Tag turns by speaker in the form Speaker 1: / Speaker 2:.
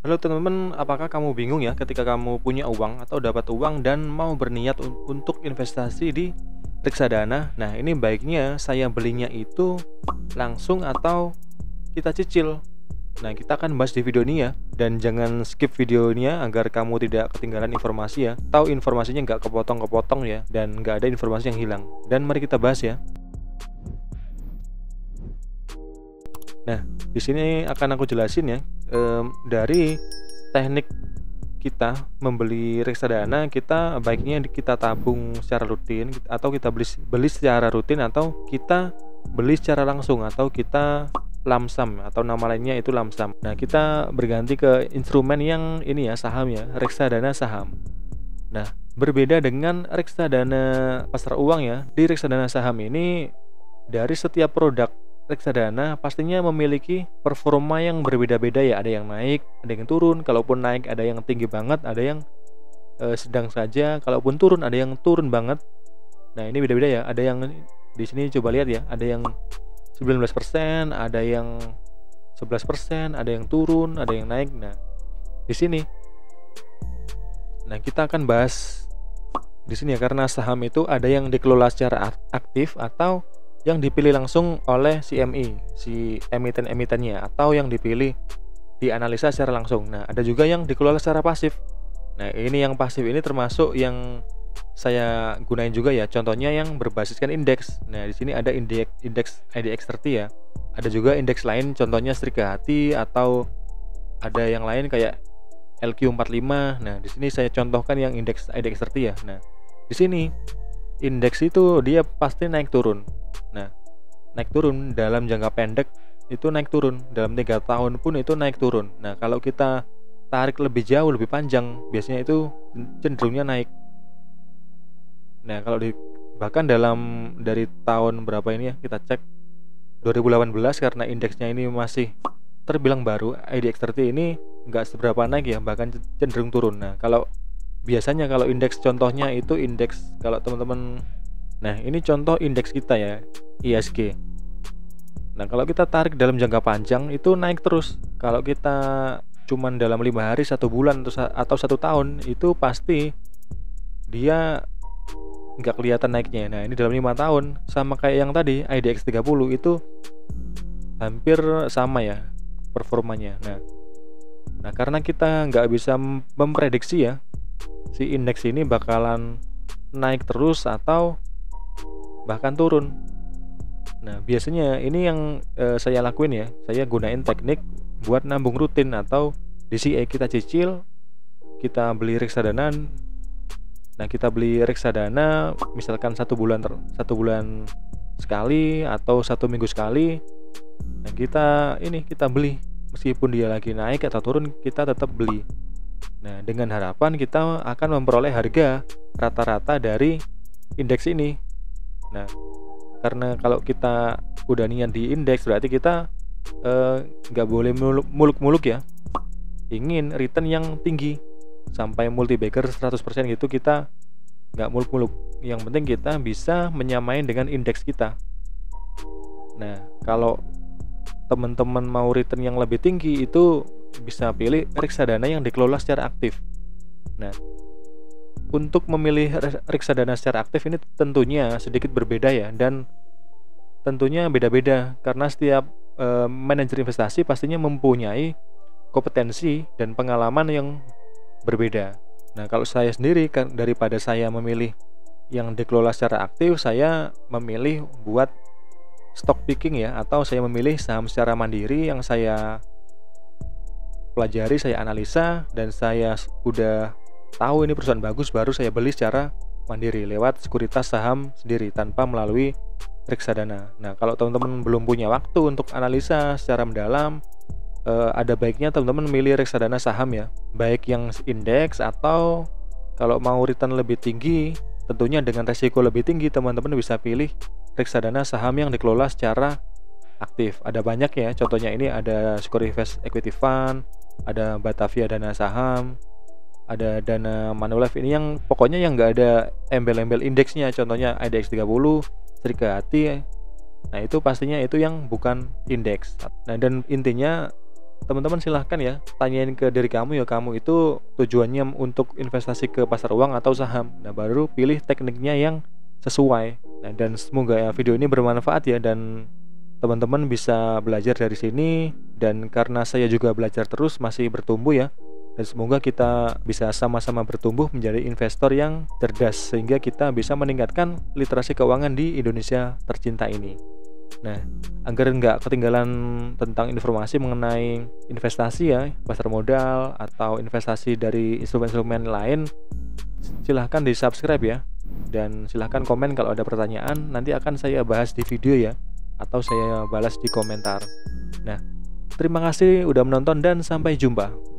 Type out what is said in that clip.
Speaker 1: Halo teman-teman, apakah kamu bingung ya ketika kamu punya uang atau dapat uang dan mau berniat untuk investasi di reksadana? Nah, ini baiknya saya belinya itu langsung atau kita cicil. Nah, kita akan bahas di video ini ya. Dan jangan skip videonya agar kamu tidak ketinggalan informasi ya. Tahu informasinya nggak kepotong-kepotong ya, dan nggak ada informasi yang hilang. Dan mari kita bahas ya. Nah, di sini akan aku jelasin ya, dari teknik kita membeli reksadana. Kita baiknya kita tabung secara rutin atau kita beli secara rutin, atau kita beli secara langsung, atau kita lamsam, atau nama lainnya itu lamsam. Nah, kita berganti ke instrumen yang ini ya, saham ya, reksadana saham. Nah, berbeda dengan reksadana pasar uang ya. Di reksadana saham ini, dari setiap produk reksadana pastinya memiliki performa yang berbeda-beda ya. Ada yang naik, ada yang turun. Kalaupun naik ada yang tinggi banget, ada yang sedang saja. Kalaupun turun ada yang turun banget. Nah, ini beda-beda ya. Ada yang di sini coba lihat ya, ada yang 19%, ada yang 11%, ada yang turun, ada yang naik. Nah, di sini. Nah, kita akan bahas di sini ya, karena saham itu ada yang dikelola secara aktif atau yang dipilih langsung oleh CME, si emiten-emitennya, atau yang dipilih dianalisa secara langsung. Nah, ada juga yang dikelola secara pasif. Nah, ini yang pasif ini termasuk yang saya gunain juga ya. Contohnya yang berbasiskan indeks. Nah, di sini ada indeks IDX30 ya. Ada juga indeks lain, contohnya Serikahati, atau ada yang lain kayak LQ45. Nah, di sini saya contohkan yang indeks IDX30 ya. Nah, di sini indeks itu dia pasti naik turun. Nah, naik turun dalam jangka pendek itu naik turun, dalam 3 tahun pun itu naik turun. Nah, kalau kita tarik lebih jauh, lebih panjang, biasanya itu cenderungnya naik. Nah, kalau bahkan dari tahun berapa ini ya, kita cek 2018, karena indeksnya ini masih terbilang baru, IDX30 ini nggak seberapa naik ya, bahkan cenderung turun. Nah, kalau biasanya kalau indeks contohnya itu indeks, kalau teman-teman, nah ini contoh indeks kita ya, ISG. Nah, kalau kita tarik dalam jangka panjang itu naik terus. Kalau kita cuman dalam 5 hari, 1 bulan atau 1 tahun, itu pasti dia nggak kelihatan naiknya. Nah, ini dalam 5 tahun sama kayak yang tadi IDX30 itu hampir sama ya performanya. Nah, karena kita nggak bisa memprediksi ya si indeks ini bakalan naik terus atau bahkan turun. Nah, biasanya ini yang saya lakuin ya, saya gunain teknik buat nabung rutin atau DCA. Kita cicil, kita beli reksadana. Nah, kita beli reksadana misalkan 1 bulan sekali atau 1 minggu sekali. Nah, kita beli meskipun dia lagi naik atau turun, kita tetap beli. Nah, dengan harapan kita akan memperoleh harga rata-rata dari indeks ini. Nah, karena kalau kita udah niat di indeks, berarti kita nggak boleh muluk-muluk ya. Ingin return yang tinggi sampai multi-bagger 100% gitu, kita nggak muluk-muluk. Yang penting kita bisa menyamain dengan indeks kita. Nah, kalau teman-teman mau return yang lebih tinggi, itu bisa pilih reksadana yang dikelola secara aktif. Nah, untuk memilih reksadana secara aktif ini tentunya sedikit berbeda ya, dan tentunya beda-beda karena setiap manajer investasi pastinya mempunyai kompetensi dan pengalaman yang berbeda. Nah, kalau saya sendiri daripada saya memilih yang dikelola secara aktif, saya memilih buat stock picking ya, atau saya memilih saham secara mandiri yang saya pelajari, saya analisa, dan saya udah tahu ini perusahaan bagus, baru saya beli secara mandiri lewat sekuritas saham sendiri tanpa melalui reksadana. Nah, kalau teman-teman belum punya waktu untuk analisa secara mendalam, ada baiknya teman-teman milih reksadana saham ya, baik yang indeks atau kalau mau return lebih tinggi, tentunya dengan resiko lebih tinggi, teman-teman bisa pilih reksadana saham yang dikelola secara aktif. Ada banyak ya, contohnya ini ada Securitas Equity Fund, ada Batavia Dana Saham, ada Dana Manulife. Ini yang pokoknya yang nggak ada embel-embel indeksnya, contohnya IDX30, Serikahati. Nah, itu pastinya itu yang bukan indeks. Nah, dan intinya teman-teman silahkan ya tanyain ke diri kamu ya, kamu itu tujuannya untuk investasi ke pasar uang atau saham. Nah, baru pilih tekniknya yang sesuai. Nah, dan semoga ya video ini bermanfaat ya, dan teman-teman bisa belajar dari sini, dan karena saya juga belajar terus masih bertumbuh ya, dan semoga kita bisa sama-sama bertumbuh menjadi investor yang cerdas sehingga kita bisa meningkatkan literasi keuangan di Indonesia tercinta ini. Nah, agar nggak ketinggalan tentang informasi mengenai investasi ya, pasar modal atau investasi dari instrumen-instrumen lain, silahkan di subscribe ya, dan silahkan komen kalau ada pertanyaan, nanti akan saya bahas di video ya, atau saya balas di komentar. Nah, terima kasih udah menonton dan sampai jumpa.